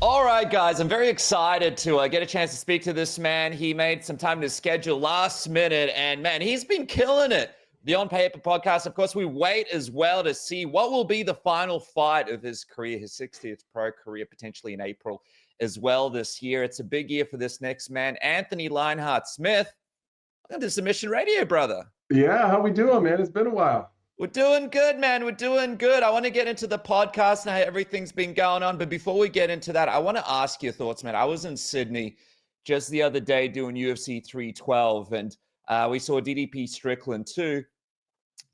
All right, guys, I'm very excited to get a chance to speak to this man. He made some time to schedule last minute, and man, he's been killing it. The On Paper podcast, of course, we wait as well to see what will be the final fight of his career, his 60th pro career, potentially in April as well this year. It's a big year for this next man, Anthony Lionheart-Smith. Welcome to Submission Radio, brother. Yeah, how we doing, man? It's been a while. We're doing good, man. We're doing good. I want to get into the podcast and how everything's been going on. But before we get into that, I want to ask your thoughts, man. I was in Sydney just the other day doing UFC 312, and we saw DDP Strickland too.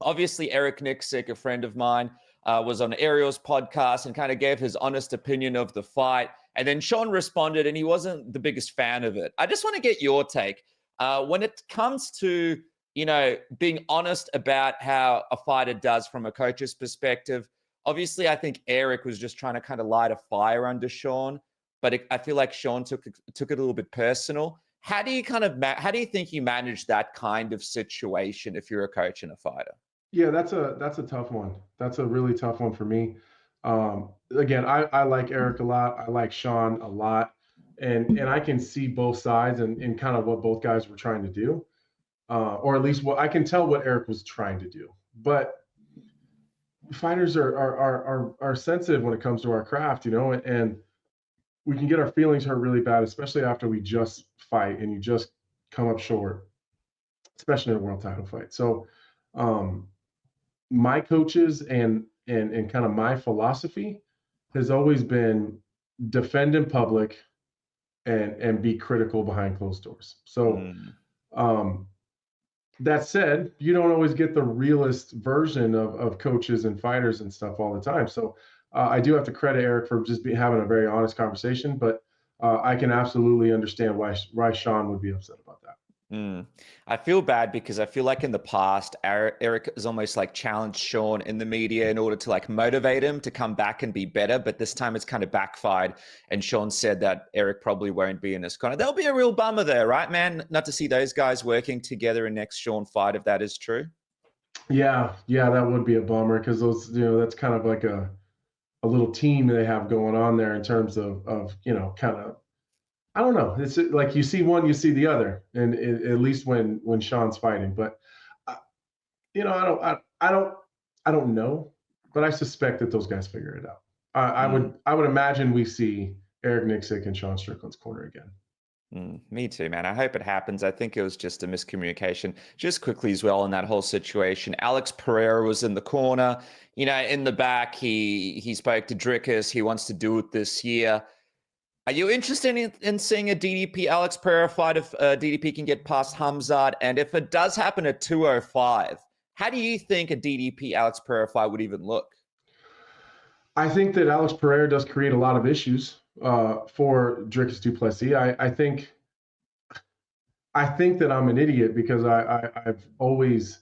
Obviously, Eric Nicksick, a friend of mine, was on Ariel's podcast and kind of gave his honest opinion of the fight. And then Sean responded, and he wasn't the biggest fan of it. I just want to get your take. When it comes to being honest about how a fighter does from a coach's perspective. Obviously, I think Eric was just trying to kind of light a fire under Sean, but I feel like Sean took it a little bit personal. How do you think you manage that kind of situation if you're a coach and a fighter? Yeah, that's a tough one. That's a really tough one for me. Again, I like Eric a lot. I like Sean a lot, and I can see both sides and kind of what both guys were trying to do. Or at least what I can tell what Eric was trying to do. But fighters are sensitive when it comes to our craft, and we can get our feelings hurt really bad, especially after we just fight and you just come up short, especially in a world title fight. So my coaches and kind of my philosophy has always been defend in public and be critical behind closed doors. So that said, you don't always get the realest version of coaches and fighters and stuff all the time. So I do have to credit Eric for just having a very honest conversation, but I can absolutely understand why Sean would be upset about that. I feel bad because I feel like in the past, Eric has almost like challenged Sean in the media in order to like motivate him to come back and be better. But this time it's kind of backfired. And Sean said that Eric probably won't be in his corner. That'll be a real bummer there, right, man? Not to see those guys working together in next Sean fight, if that is true. Yeah, that would be a bummer because those, that's kind of like a little team they have going on there in terms of kind of, I don't know. It's like you see one, you see the other, and at least when Sean's fighting. But I don't know, but I suspect that those guys figure it out. I would imagine we see Eric Nicksick in Sean Strickland's corner again. Me too, man. I hope it happens. I think it was just a miscommunication. Just quickly as well in that whole situation, Alex Pereira was in the corner. In the back, he spoke to Drickus. He wants to do it this year. Are you interested in seeing a DDP Alex Pereira fight if DDP can get past Hamzat? And if it does happen at 205, how do you think a DDP Alex Pereira fight would even look? I think that Alex Pereira does create a lot of issues for Drickus du Plessis. I think that I'm an idiot because I've always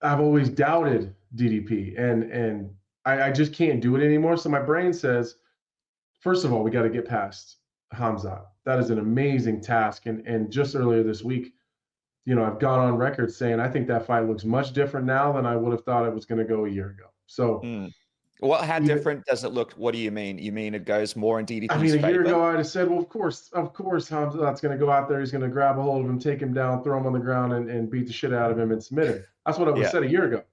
doubted DDP and I just can't do it anymore. So my brain says, first of all, we got to get past Hamzat. That is an amazing task. And just earlier this week, I've gone on record saying I think that fight looks much different now than I would have thought it was going to go a year ago. So, well, how different does it look? What do you mean? You mean it goes more in DDP's favor? A year ago, I'd have said, well, of course, Hamzat's going to go out there. He's going to grab a hold of him, take him down, throw him on the ground, and beat the shit out of him and submit him. That's what I would have said a year ago.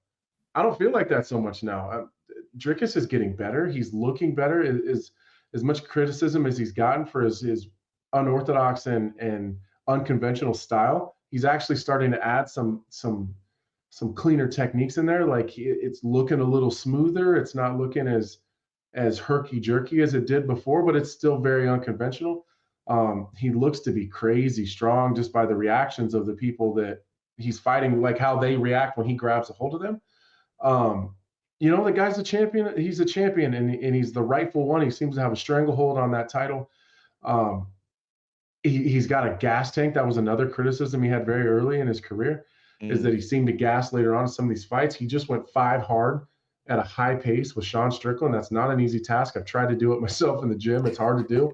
I don't feel like that so much now. Drickus is getting better. He's looking better. As much criticism as he's gotten for his unorthodox and unconventional style, he's actually starting to add some cleaner techniques in there. Like it's looking a little smoother. It's not looking as herky-jerky as it did before, but it's still very unconventional. He looks to be crazy strong just by the reactions of the people that he's fighting, like how they react when he grabs a hold of them. The guy's a champion. He's a champion, and he's the rightful one. He seems to have a stranglehold on that title. He's got a gas tank. That was another criticism he had very early in his career, is that he seemed to gas later on in some of these fights. He just went 5 hard at a high pace with Sean Strickland. That's not an easy task. I've tried to do it myself in the gym. It's hard to do.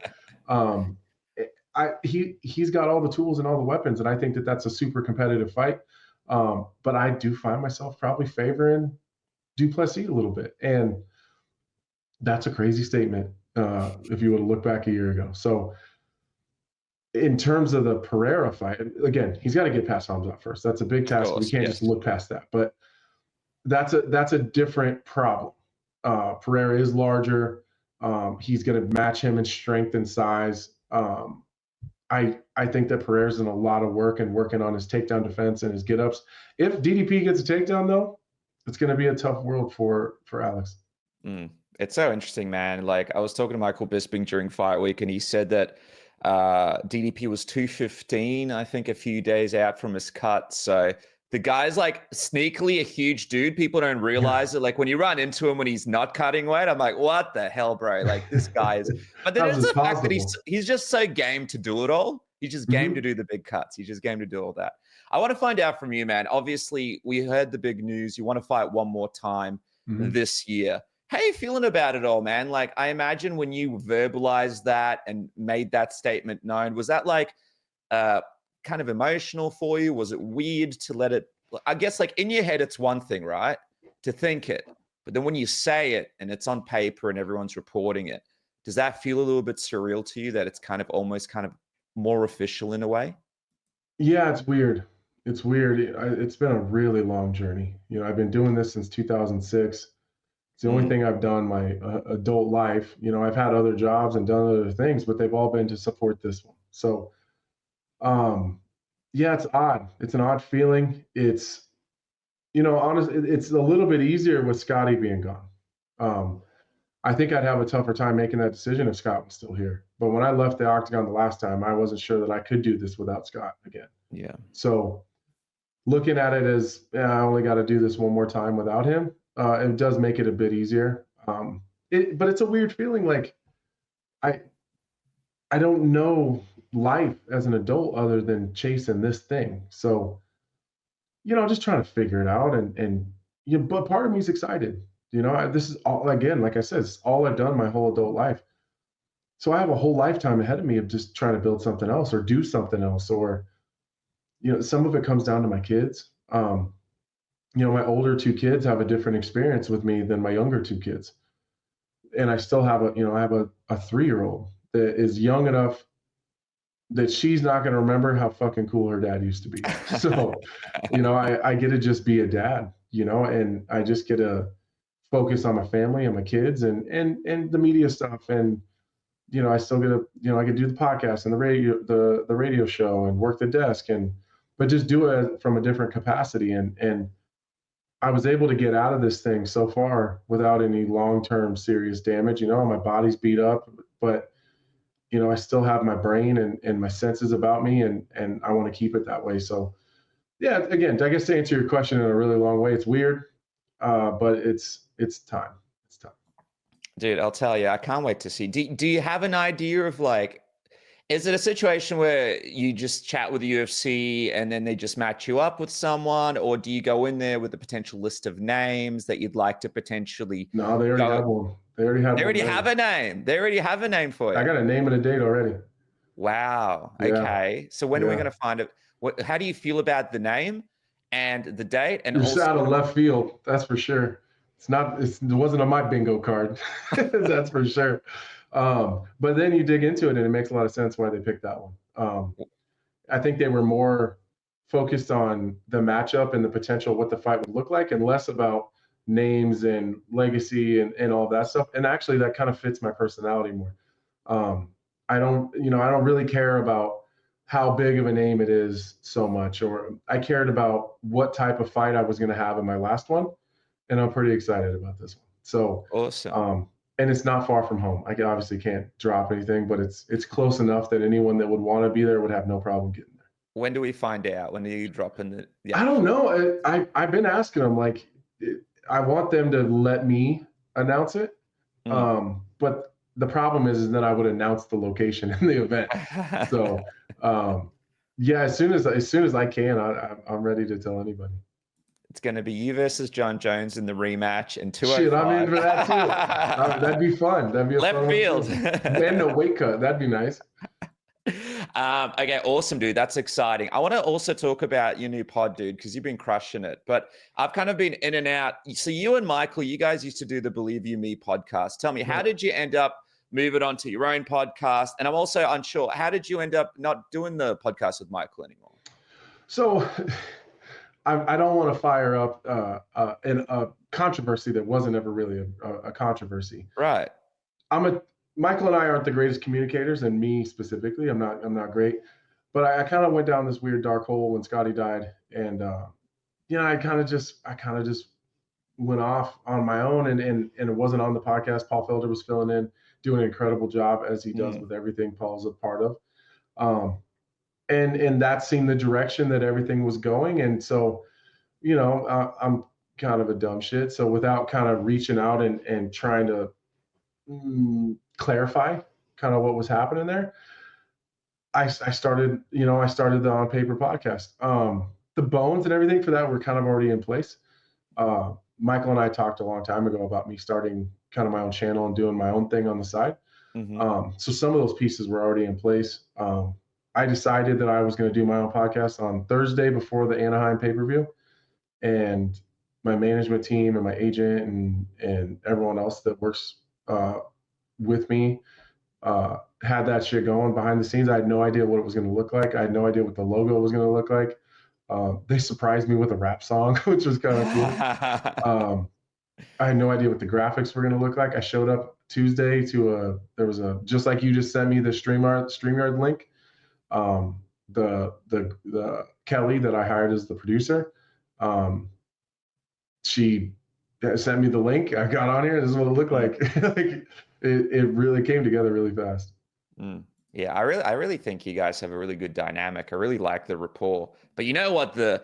He's got all the tools and all the weapons, and I think that that's a super competitive fight. But I do find myself probably favoring du Plessis a little bit, and that's a crazy statement. if you would have looked back a year ago. So in terms of the Pereira fight, again, he's got to get past Hamzat first. That's a big task. We can't just look past that. But that's a different problem. Pereira is larger. He's going to match him in strength and size. I think that Pereira's in a lot of work and working on his takedown defense and his get-ups. If DDP gets a takedown, though, it's going to be a tough world for Alex. It's so interesting, man. Like, I was talking to Michael Bisping during fight week, and he said that DDP was 215, I think, a few days out from his cut. So the guy's like sneakily a huge dude. People don't realize it. Like, when you run into him when he's not cutting weight, I'm like, what the hell, bro? Like, this guy is. But then it's the fact that he's just so game to do it all. He's just game to do the big cuts. He's just game to do all that. I want to find out from you, man. Obviously, we heard the big news. You want to fight one more time this year. How are you feeling about it all, man? Like, I imagine when you verbalized that and made that statement known, was that like kind of emotional for you? Was it weird to let it, I guess, like, in your head, it's one thing, right? To think it. But then when you say it and it's on paper and everyone's reporting it, does that feel a little bit surreal to you, that it's kind of almost kind of more official in a way? Yeah, it's weird. It's weird. It's been a really long journey. You know, I've been doing this since 2006. It's the only thing I've done my adult life. You know, I've had other jobs and done other things, but they've all been to support this one. So, yeah, it's odd. It's an odd feeling. It's, you know, honestly, it's a little bit easier with Scotty being gone. I think I'd have a tougher time making that decision if Scott was still here. But when I left the octagon the last time, I wasn't sure that I could do this without Scott again. Yeah. So looking at it as, I only got to do this one more time without him, it does make it a bit easier. But it's a weird feeling. Like, I don't know life as an adult other than chasing this thing. So, you know, just trying to figure it out. And you know, but part of me is excited. You know, this is all, again, like I said, it's all I've done my whole adult life. So I have a whole lifetime ahead of me of just trying to build something else or do something else. Or, you know, some of it comes down to my kids. You know, my older two kids have a different experience with me than my younger two kids. And I still have I have a 3-year-old that is young enough that she's not going to remember how fucking cool her dad used to be. So, you know, I get to just be a dad, you know, and I just get to focus on my family and my kids and the media stuff. And, you know, I still get to, you know, I can do the podcast and the radio show and work the desk but just do it from a different capacity. And I was able to get out of this thing so far without any long-term serious damage. You know, my body's beat up, but, you know, I still have my brain and my senses about me, and I want to keep it that way. So, yeah, again, I guess to answer your question in a really long way, it's weird, but it's time. It's time. Dude, I'll tell you, I can't wait to see. Do you have an idea of, like, is it a situation where you just chat with the UFC and then they just match you up with someone, or do you go in there with a potential list of names that you'd like to potentially? No, they already have one. They already have a name. They already have a name for you. I got a name and a date already. Wow. Yeah. Okay. So when are we going to find it? How do you feel about the name and the date? And you're out of left field, that's for sure. It wasn't on my bingo card. That's for sure. But then you dig into it and it makes a lot of sense why they picked that one. I think they were more focused on the matchup and the potential, what the fight would look like, and less about names and legacy and all that stuff. And actually that kind of fits my personality more. I don't really care about how big of a name it is so much, or I cared about what type of fight I was going to have in my last one. And I'm pretty excited about this one. So awesome. And it's not far from home. I obviously can't drop anything, but it's close enough that anyone that would want to be there would have no problem getting there. When do we find out? When are you dropping it? Yeah. I don't know. I've been asking them, like, I want them to let me announce it. But the problem is that I would announce the location in the event. So yeah, as soon as I can, I'm ready to tell anybody. It's going to be you versus John Jones in the rematch in 205. Shit, I'm in for that too. That'd be fun. That'd be a left fun field. And a weight cut. That'd be nice. Okay, awesome, dude. That's exciting. I want to also talk about your new pod, dude, because you've been crushing it. But I've kind of been in and out. So you and Michael, you guys used to do the Believe You Me podcast. Tell me, how did you end up move it on to your own podcast. And I'm also unsure, how did you end up not doing the podcast with Michael anymore? So I don't want to fire up in a controversy that wasn't ever really a controversy. Right. Michael and I aren't the greatest communicators, and me specifically, I'm not great. But I kind of went down this weird dark hole when Scotty died, and I kind of just went off on my own, and it wasn't on the podcast. Paul Felder was filling in, doing an incredible job as he does with everything Paul's a part of. And that seemed the direction that everything was going. And so, I'm kind of a dumb shit. So without kind of reaching out and trying to clarify kind of what was happening there, I started the On Paper podcast. The bones and everything for that were kind of already in place. Michael and I talked a long time ago about me starting kind of my own channel and doing my own thing on the side. So some of those pieces were already in place. I decided that I was going to do my own podcast on Thursday before the Anaheim pay-per-view. And my management team and my agent and everyone else that works with me had that shit going behind the scenes. I had no idea what it was going to look like. I had no idea what the logo was going to look like. They surprised me with a rap song, which was kind of cool. I had no idea what the graphics were going to look like. I showed up Tuesday there was just like you just sent me the StreamYard link. The Kelly that I hired as the producer, she sent me the link. I got on here. This is what it looked like. Like it really came together really fast. Yeah, I really think you guys have a really good dynamic. I really like the rapport. But you know what the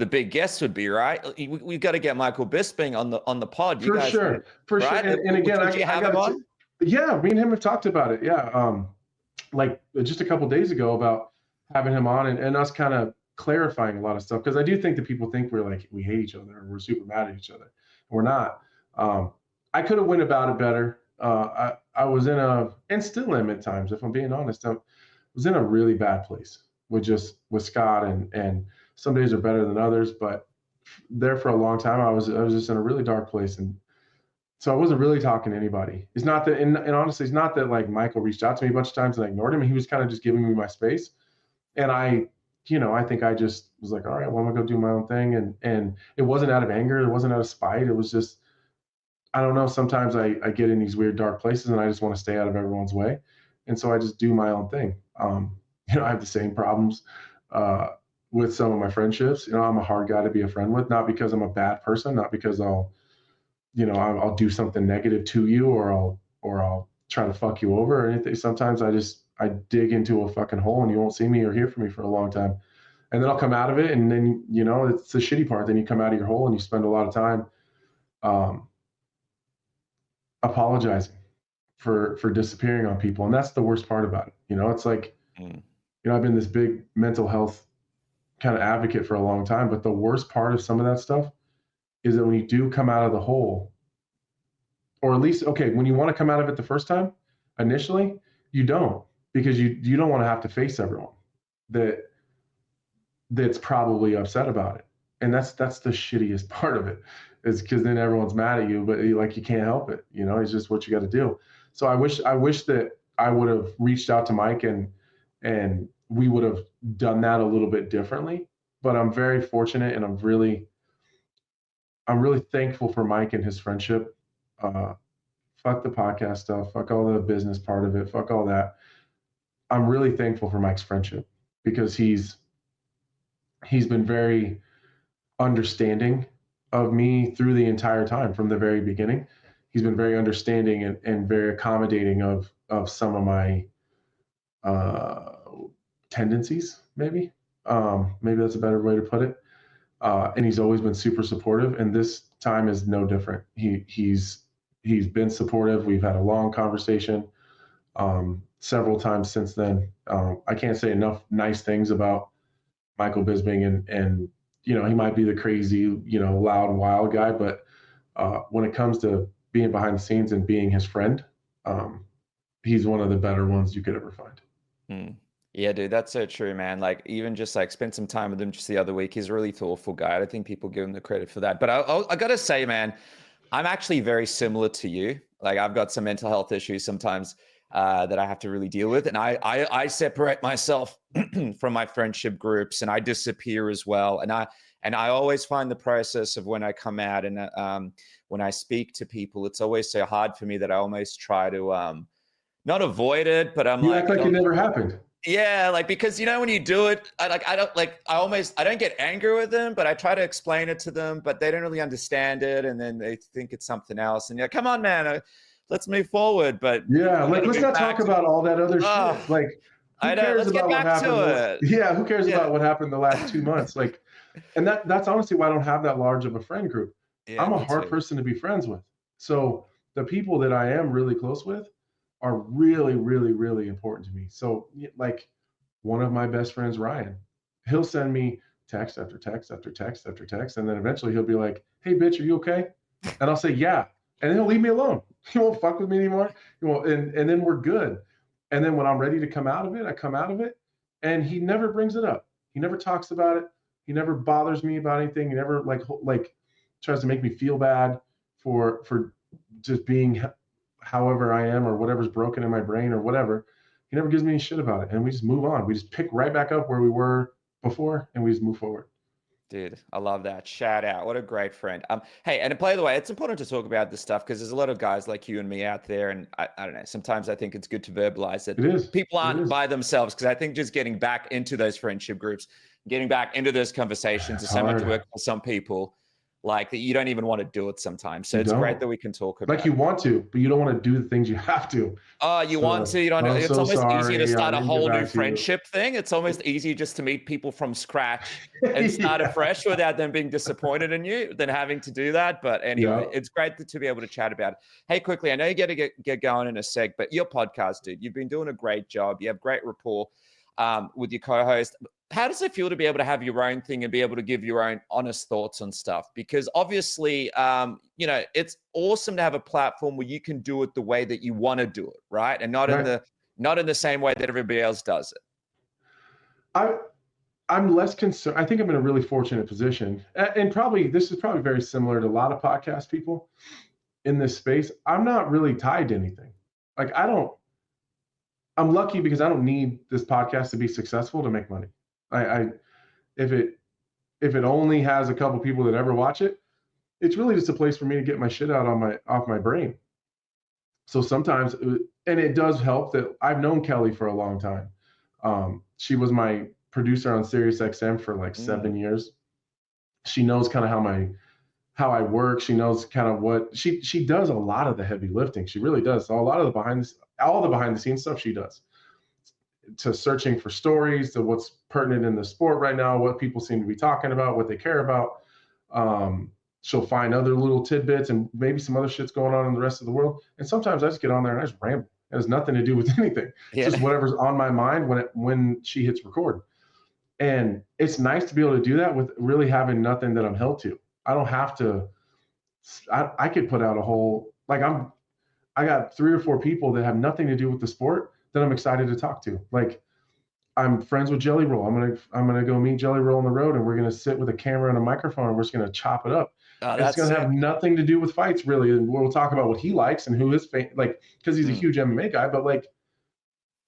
big guest would be, right? We've got to get Michael Bisping on the pod. For sure. And again, would you have him on? Yeah, me and him have talked about it. Yeah, like just a couple of days ago about having him on and us kind of clarifying a lot of stuff, because I do think that people think we hate each other or we're super mad at each other. We're not. I could have went about it better. I was and still am at times, if I'm being honest, I was in a really bad place with Scott, and some days are better than others, but there for a long time, I was just in a really dark place. And so I wasn't really talking to anybody. It's not that, and honestly, it's not that like Michael reached out to me a bunch of times and I ignored him. He was kind of just giving me my space. And I think I just was like, all right, well, I'm gonna go do my own thing. And it wasn't out of anger. It wasn't out of spite. It was just, I don't know. Sometimes I get in these weird dark places and I just want to stay out of everyone's way. And so I just do my own thing. I have the same problems with some of my friendships. I'm a hard guy to be a friend with, not because I'm a bad person, not because I'll do something negative to you or I'll try to fuck you over or anything. Sometimes I dig into a fucking hole and you won't see me or hear from me for a long time. And then I'll come out of it, and then, it's the shitty part. Then you come out of your hole and you spend a lot of time apologizing for disappearing on people. And that's the worst part about it. It's like, I've been this big mental health kind of advocate for a long time, but the worst part of some of that stuff is that when you do come out of the hole, or at least, when you want to come out of it the first time, initially, you don't, because you don't want to have to face everyone that's probably upset about it. And that's the shittiest part of it, is because then everyone's mad at you, but you can't help it. It's just what you got to do. So I wish that I would have reached out to Mike and we would have done that a little bit differently. But I'm very fortunate, and I'm really thankful for Mike and his friendship. Fuck the podcast stuff. Fuck all the business part of it. Fuck all that. I'm really thankful for Mike's friendship, because he's been very understanding of me through the entire time, from the very beginning. He's been very understanding and very accommodating of some of my tendencies, maybe. Maybe that's a better way to put it. And he's always been super supportive, and this time is no different. He's been supportive. We've had a long conversation several times since then. I can't say enough nice things about Michael Bisping, and he might be the crazy, loud and wild guy, but when it comes to being behind the scenes and being his friend, he's one of the better ones you could ever find. Yeah, dude, that's so true, man. Like, even just spent some time with him just the other week. He's a really thoughtful guy. I don't think people give him the credit for that. But I gotta say, man, I'm actually very similar to you. Like I've got some mental health issues sometimes that I have to really deal with. And I separate myself from my friendship groups and I disappear as well. And I always find the process of when I come out and when I speak to people, it's always so hard for me that I almost try to not avoid it, but I'm You like, act like it never happened. yeah, like because when you do it, I don't get angry with them, but I try to explain it to them, but they don't really understand it, and then they think it's something else. And yeah, come on, man, let's move forward. But yeah, like let's not talk about all that other shit. Like who cares about what happened? Yeah, who cares about what happened the last 2 months? Like, and that's honestly why I don't have that large of a friend group. Yeah, I'm a hard person to be friends with. So the people that I am really close with are really, really, really important to me. So like one of my best friends, Ryan, he'll send me text after text after text after text. And then eventually he'll be like, hey bitch, are you okay? And I'll say, yeah. And he'll leave me alone. He won't fuck with me anymore. He won't, and then we're good. And then when I'm ready to come out of it, I come out of it. And he never brings it up. He never talks about it. He never bothers me about anything. He never like tries to make me feel bad for just being however I am or whatever's broken in my brain or whatever. He never gives me any shit about it. And we just move on. We just pick right back up where we were before and we just move forward. Dude, I love that. Shout out. What a great friend. Hey, and by the way, it's important to talk about this stuff because there's a lot of guys like you and me out there. And I don't know, sometimes I think it's good to verbalize that people aren't by themselves, because I think just getting back into those friendship groups, getting back into those conversations is so much work for some people. Like that you don't even want to do it sometimes. So it's great that we can talk about it. Like you want to, but you don't want to do the things you have to. Oh, you want to, you don't know. It's almost easier to start a whole new friendship thing. It's almost easier just to meet people from scratch and start afresh without them being disappointed in you than having to do that. But anyway, it's great to be able to chat about it. Hey, quickly, I know you got to get going in a sec, but your podcast, dude, you've been doing a great job. You have great rapport with your co-host. How does it feel to be able to have your own thing and be able to give your own honest thoughts on stuff? Because obviously, it's awesome to have a platform where you can do it the way that you want to do it, right? And not in the same way that everybody else does it. I'm less concerned. I think I'm in a really fortunate position, and this is probably very similar to a lot of podcast people in this space. I'm not really tied to anything. Like I'm lucky because I don't need this podcast to be successful to make money. If it only has a couple people that ever watch it, it's really just a place for me to get my shit out off my brain. So sometimes, and it does help that I've known Kelly for a long time. She was my producer on Sirius XM for like 7 years. She knows kind of how I work. She knows kind of what she does a lot of the heavy lifting. She really does. So a lot of all the behind the scenes stuff she does. To searching for stories, to what's pertinent in the sport right now, what people seem to be talking about, what they care about. She'll find other little tidbits and maybe some other shit's going on in the rest of the world. And sometimes I just get on there and I just ramble. It has nothing to do with anything. It's just whatever's on my mind when she hits record. And it's nice to be able to do that with really having nothing that I'm held to. I don't have to. I could put out a whole I got 3 or 4 people that have nothing to do with the sport that I'm excited to talk to. Like I'm friends with Jelly Roll. I'm gonna go meet Jelly Roll on the road, and we're gonna sit with a camera and a microphone, and we're just gonna chop it up. It's gonna have nothing to do with fights, really. And we'll talk about what he likes and who his because he's a huge MMA guy. But we'll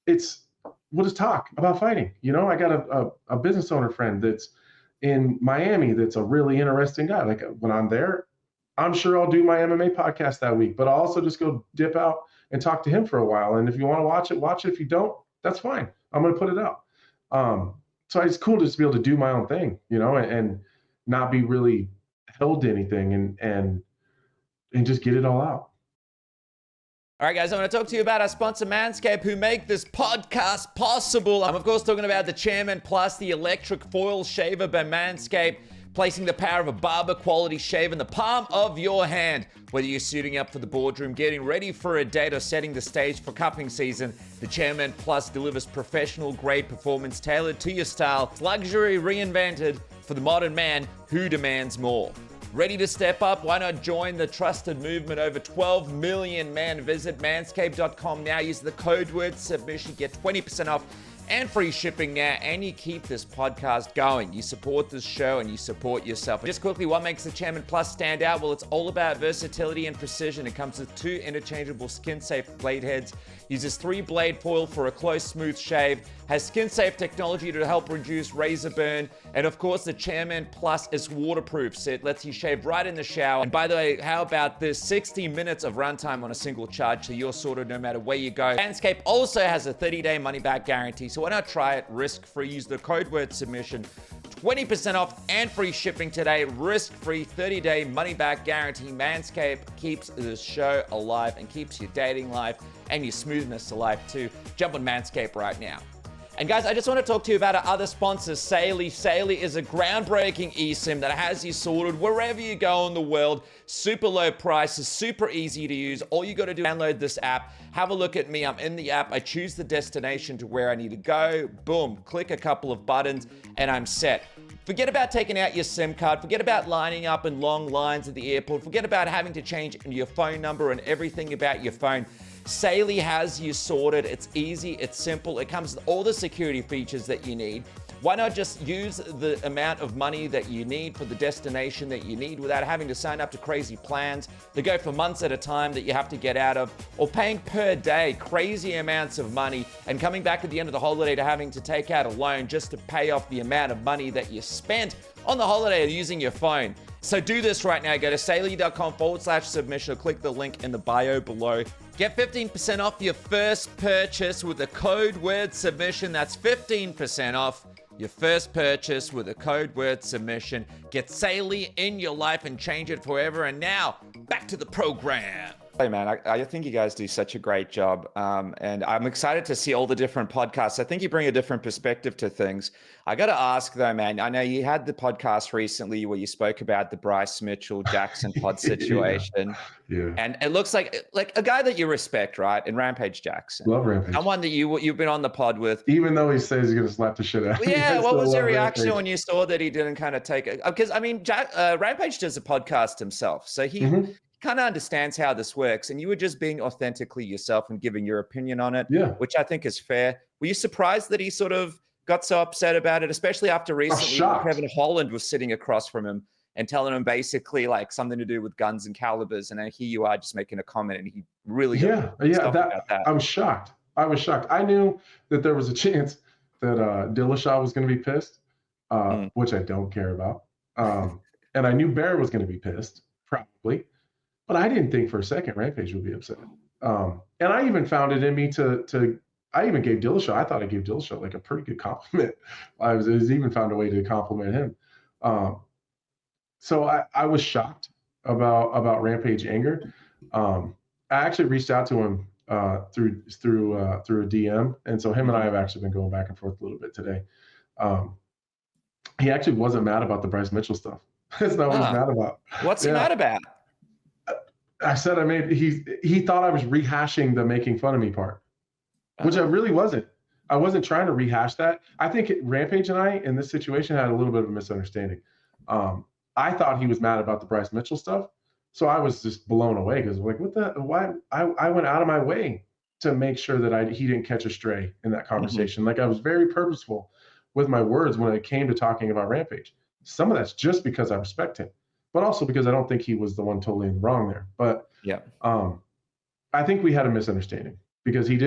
just talk about fighting. I got a business owner friend that's in Miami that's a really interesting guy. Like when I'm there, I'm sure I'll do my MMA podcast that week, but I'll also just go dip out and talk to him for a while. And if you want to watch it, watch it. If you don't, that's fine. I'm going to put it out. So it's cool just to be able to do my own thing, and not be really held to anything and just get it all out. All right, guys, I want to talk to you about our sponsor, MANSCAPED, who make this podcast possible. I'm, of course, talking about the Chairman Plus, the electric foil shaver by MANSCAPED, placing the power of a barber-quality shave in the palm of your hand. Whether you're suiting up for the boardroom, getting ready for a date, or setting the stage for cuffing season, the Chairman Plus delivers professional-grade performance tailored to your style. It's luxury reinvented for the modern man who demands more. Ready to step up? Why not join the trusted movement? Over 12 million men. Visit manscaped.com now. Use the code word submission. Get 20% off and free shipping now, and you keep this podcast going. You support this show and you support yourself. Just quickly, what makes the Chairman Plus stand out? Well, it's all about versatility and precision. It comes with 2 interchangeable skin-safe blade heads, uses 3-blade foil for a close, smooth shave, has skin-safe technology to help reduce razor burn, and of course, the Chairman Plus is waterproof, so it lets you shave right in the shower. And by the way, how about this? 60 minutes of runtime on a single charge, so you're sorted no matter where you go. MANSCAPED also has a 30-day money-back guarantee, so why not try it risk-free? Use the code word submission, 20% off and free shipping today. Risk-free 30-day money-back guarantee. MANSCAPED keeps the show alive and keeps your dating life and your smoothness alive too. Jump on MANSCAPED right now. And guys, I just want to talk to you about our other sponsor, SAILY. SAILY is a groundbreaking eSIM that has you sorted wherever you go in the world. Super low prices, super easy to use. All you got to do is download this app. Have a look at me. I'm in the app. I choose the destination to where I need to go. Boom, click a couple of buttons and I'm set. Forget about taking out your SIM card. Forget about lining up in long lines at the airport. Forget about having to change your phone number and everything about your phone. SAILY has you sorted. It's easy, it's simple. It comes with all the security features that you need. Why not just use the amount of money that you need for the destination that you need without having to sign up to crazy plans that go for months at a time that you have to get out of, or paying per day crazy amounts of money and coming back at the end of the holiday to having to take out a loan just to pay off the amount of money that you spent on the holiday using your phone. So do this right now. Go to saily.com/submission or click the link in the bio below. Get 15% off your first purchase with the code word submission. That's 15% off your first purchase with the code word submission. Get SAILY in your life and change it forever. And now, back to the program. Hey man, I think you guys do such a great job, and I'm excited to see all the different podcasts. I think you bring a different perspective to things. I got to ask though, man, I know you had the podcast recently where you spoke about the Bryce Mitchell Jackson pod situation. Yeah. And it looks like a guy that you respect, right? And Rampage Jackson. Love Rampage. Someone that you've been on the pod with. Even though he says he's going to slap the shit out of me. Yeah, what was your reaction Rampage. when you saw that he didn't kind of take it? Because, I mean, Rampage does a podcast himself. So he kind of understands how this works. And you were just being authentically yourself and giving your opinion on it, which I think is fair. Were you surprised that he sort of got so upset about it, especially after recently Kevin Holland was sitting across from him and telling him basically like something to do with guns and calibers, and then here you are just making a comment, and he really about that. I was shocked. I knew that there was a chance that Dillashaw was going to be pissed, which I don't care about, and I knew Bear was going to be pissed probably, but I didn't think for a second Rampage would be upset. And I even found it in me to I even gave Dillashaw. I thought I gave Dillashaw like a pretty good compliment. I was even found a way to compliment him. So I was shocked about Rampage anger. I actually reached out to him through a DM, and so him and I have actually been going back and forth a little bit today. He actually wasn't mad about the Bryce Mitchell stuff. That's not what he's mad about. What's he mad about? I said he thought I was rehashing the making fun of me part, which I really wasn't. I wasn't trying to rehash that. I think Rampage and I in this situation had a little bit of a misunderstanding. I thought he was mad about the Bryce Mitchell stuff, so I was just blown away because like, why? I went out of my way to make sure that he didn't catch a stray in that conversation. Like I was very purposeful with my words when it came to talking about Rampage. Some of that's just because I respect him, but also because I don't think he was the one totally in the wrong there. But I think we had a misunderstanding because he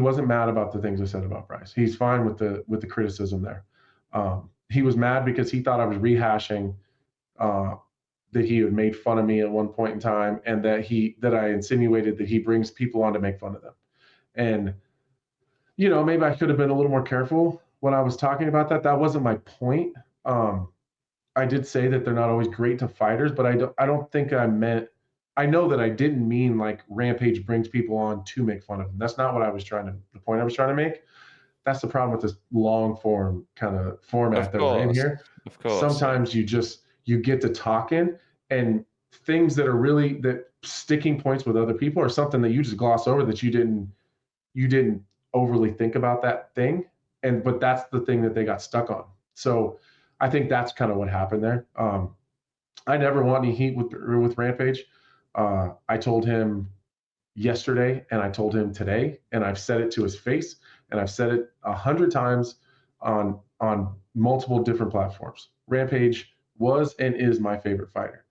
wasn't mad about the things I said about Bryce. He's fine with the criticism there. He was mad because he thought I was rehashing that he had made fun of me at one point in time, and that I insinuated that he brings people on to make fun of them. And maybe I could have been a little more careful when I was talking about that. That wasn't my point. I did say that they're not always great to fighters, but I don't think I meant. I know that I didn't mean like Rampage brings people on to make fun of them. That's not what the point I was trying to make. That's the problem with this long form kind of format that we're in here. Of course. Sometimes you get to talking, and things that are that sticking points with other people are something that you just gloss over, that you didn't overly think about that thing. But that's the thing that they got stuck on. So I think that's kind of what happened there. I never want any heat with Rampage. I told him yesterday and I told him today, and I've said it to his face, and I've said it 100 times on multiple different platforms. Rampage was and is my favorite fighter.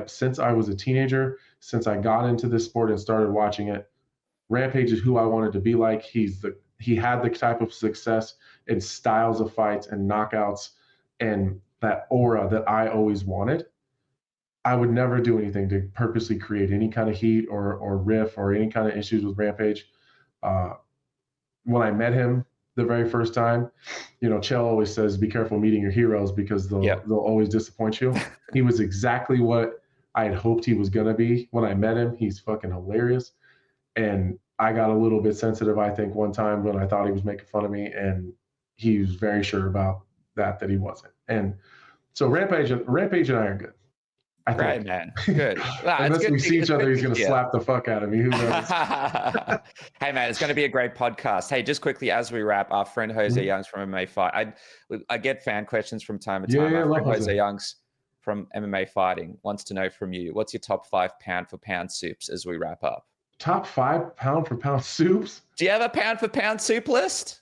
Since I was a teenager, since I got into this sport and started watching it, Rampage is who I wanted to be like. He had the type of success and styles of fights and knockouts and that aura that I always wanted. I would never do anything to purposely create any kind of heat or riff or any kind of issues with Rampage. When I met him the very first time, Chael always says, be careful meeting your heroes because they'll always disappoint you. He was exactly what I had hoped he was going to be when I met him. He's fucking hilarious. And I got a little bit sensitive, I think, one time when I thought he was making fun of me, and he was very sure about that he wasn't. And so Rampage and I are good. Great, man. Good. Wow, unless we see each other, he's going to slap the fuck out of me. Who knows? Hey, man, it's going to be a great podcast. Hey, just quickly as we wrap, our friend Jose Youngs from MMA Fight. I get fan questions from time to time. Yeah, our friend Jose Youngs from MMA Fighting wants to know from you, what's your top 5 pound-for-pound soups as we wrap up? Top 5 pound-for-pound soups? Do you have a pound-for-pound soup list?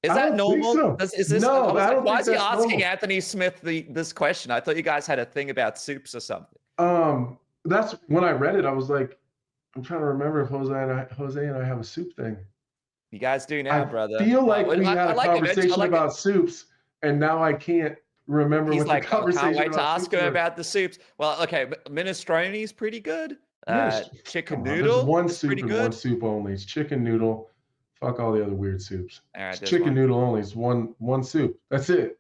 Is that normal? So. Is this, no, why is he asking normal. Anthony Smith this question? I thought you guys had a thing about soups or something. That's when I read it. I was like, I'm trying to remember if Jose and I have a soup thing. You guys do now, brother. I feel like we had a conversation about soups, and now I can't remember what the conversation was. I can't wait to ask him about the soups. Well, okay, minestrone is pretty good. Chicken noodle. One soup and one soup only. It's chicken noodle. Fuck all the other weird soups. All right, chicken noodle only. It's one soup. That's it.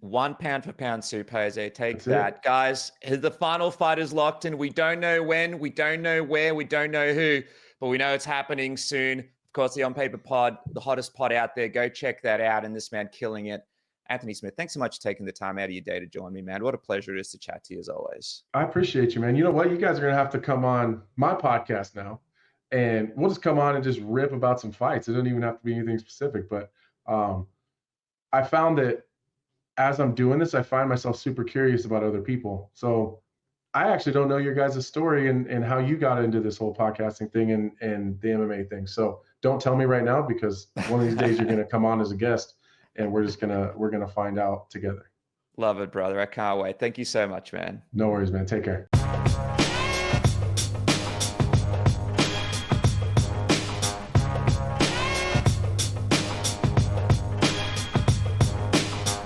1 pound-for-pound soup, Jose. Take that. Guys, the final fight is locked in. We don't know when, we don't know where, we don't know who, but we know it's happening soon. Of course, the On Paper pod, the hottest pod out there. Go check that out, and this man killing it. Anthony Smith, thanks so much for taking the time out of your day to join me, man. What a pleasure it is to chat to you as always. I appreciate you, man. You know what? You guys are going to have to come on my podcast now. And we'll just come on and just rip about some fights. It doesn't even have to be anything specific. But I found that as I'm doing this, I find myself super curious about other people. So I actually don't know your guys' story and how you got into this whole podcasting thing and the MMA thing. So don't tell me right now, because one of these days you're going to come on as a guest and we're going to find out together. Love it, brother. I can't wait. Thank you so much, man. No worries, man. Take care.